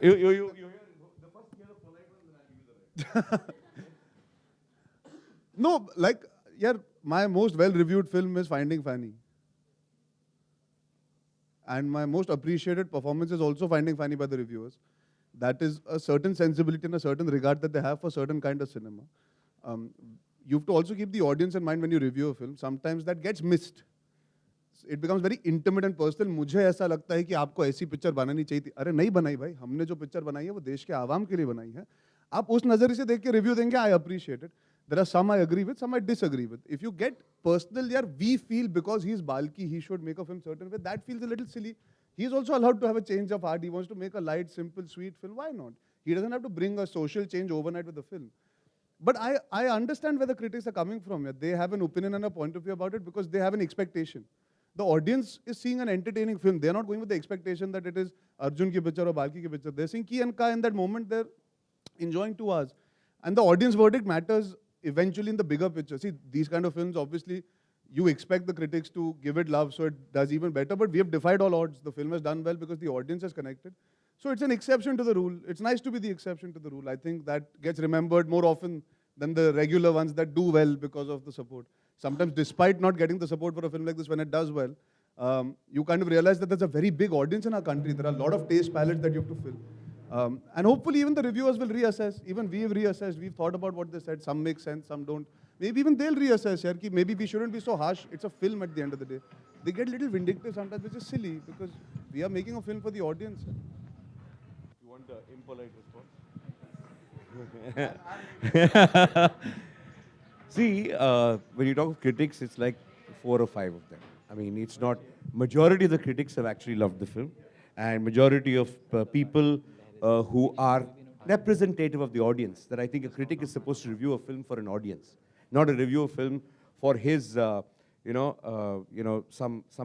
You the first year of polite one, then I'll give you the right. No, like, yeah, my most well-reviewed film is Finding Fanny. And my most appreciated performance is also Finding Fanny by the reviewers. That is a certain sensibility and a certain regard that they have for certain kind of cinema. Um, you have to also keep the audience in mind when you review a film. Sometimes that gets missed. It becomes very intimate and personal. मुझे ऐसा लगता है कि आपको ऐसी picture बनानी चाहिए थी. अरे नहीं बनाई भाई, हमने जो पिक्चर बनाई है वो देश के आवाम के लिए बनाई है. आप उस नजरिए से देख के रिव्यू देंगे, I appreciate it. There are some I agree with, some I disagree with. If you get personal, yeah, we feel because he's Balki, he should make a film certain way. That feels a little silly. He's also allowed to have a change of heart. He wants to make a light, simple, sweet film. Why not? He doesn't have to bring a social change overnight with the film. But I understand where the critics are coming from. Yeah. They have an opinion and a point of view about it because they have an expectation. The audience is seeing an entertaining film. They're not going with the expectation that it is Arjun ki picture or Balki ki picture. They're seeing Ki and Ka in that moment. They're enjoying 2 hours. And the audience verdict matters eventually in the bigger picture. See, these kind of films, obviously, you expect the critics to give it love so it does even better. But we have defied all odds. The film has done well because the audience has connected. So it's an exception to the rule. It's nice to be the exception to the rule. I think that gets remembered more often than the regular ones that do well because of the support. Sometimes, despite not getting the support for a film like this, when it does well, you kind of realize that there's a very big audience in our country. There are a lot of taste palettes that you have to fill. And hopefully even the reviewers will reassess. Even we have reassessed. We've thought about what they said. Some make sense, some don't. Maybe even they'll reassess, yaar, ki maybe we shouldn't be so harsh. It's a film at the end of the day. They get a little vindictive sometimes, which is silly because we are making a film for the audience. You want the impolite response? See, when you talk of critics, it's like 4 or 5 of them. I mean, it's not, majority of the critics have actually loved the film, and majority of people who are representative of the audience, that I think a critic is supposed to review a film for an audience, not a review a film for his, some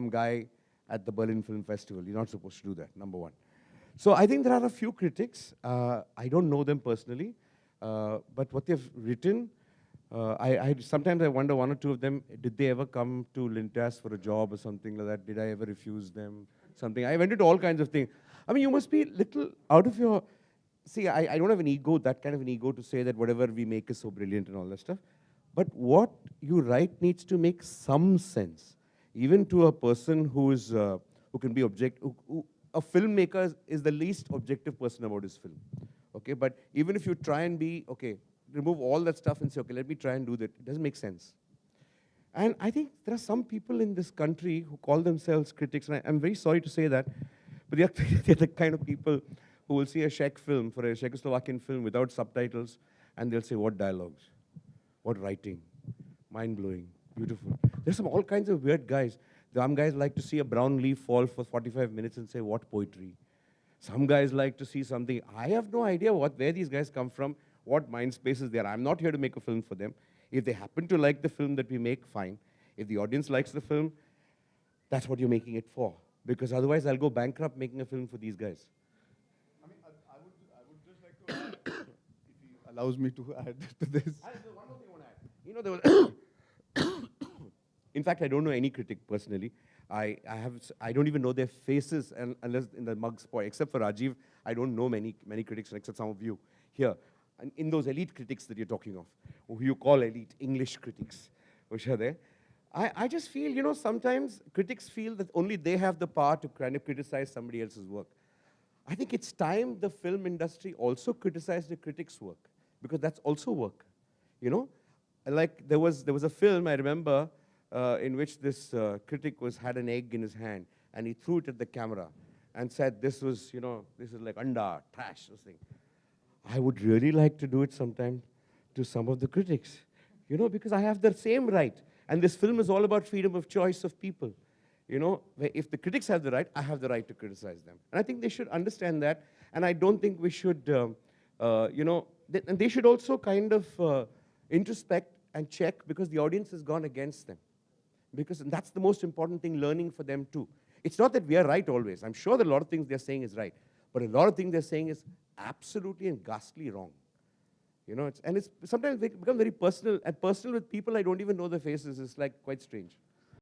guy at the Berlin Film Festival. You're not supposed to do that, number one. So I think there are a few critics. I don't know them personally, but what they've written, sometimes I wonder, 1 or 2 of them, did they ever come to Lintas for a job or something like that? Did I ever refuse them? Something. I went into all kinds of things. I mean, you must be little out of your... See, I don't have an ego, that kind of an ego to say that whatever we make is so brilliant and all that stuff. But what you write needs to make some sense. Even to a person who is, who can be objective, a filmmaker is the least objective person about his film. Okay, but even if you try and be, okay, remove all that stuff and say, okay, let me try and do that, it doesn't make sense. And I think there are some people in this country who call themselves critics, and I'm very sorry to say that, but they're the kind of people who will see a Czech film, for a Czechoslovakian film without subtitles, and they'll say, what dialogues, what writing, mind-blowing, beautiful. There's all kinds of weird guys. Some guys like to see a brown leaf fall for 45 minutes and say, what poetry. Some guys like to see something. I have no idea where these guys come from, what mind spaces they are. I'm not here to make a film for them. If they happen to like the film that we make, fine. If the audience likes the film, that's what you're making it for. Because otherwise, I'll go bankrupt making a film for these guys. I mean, I would just like to add, if he allows me to add to this. One more thing I want to add. You know, there was in fact, I don't know any critic personally. I don't even know their faces unless in the mug spoil. Except for Rajiv, I don't know many critics except some of you here. And in those elite critics that you're talking of, who you call elite English critics, which are there, I just feel, you know, sometimes critics feel that only they have the power to kind of criticize somebody else's work. I think it's time the film industry also criticized the critics' work, because that's also work, you know? Like there was a film, I remember, in which this critic had an egg in his hand, and he threw it at the camera and said, this was, you know, this is like anda, trash, this thing. I would really like to do it sometime to some of the critics, you know, because I have the same right. And this film is all about freedom of choice of people. You know, if the critics have the right, I have the right to criticize them. And I think they should understand that. And I don't think we should, you know, and they should also kind of introspect and check, because the audience has gone against them. Because that's the most important thing, learning for them too. It's not that we are right always. I'm sure that a lot of things they're saying is right. But a lot of things they're saying is absolutely and ghastly wrong. You know, sometimes they become very personal, and personal with people I don't even know their faces. It's like quite strange.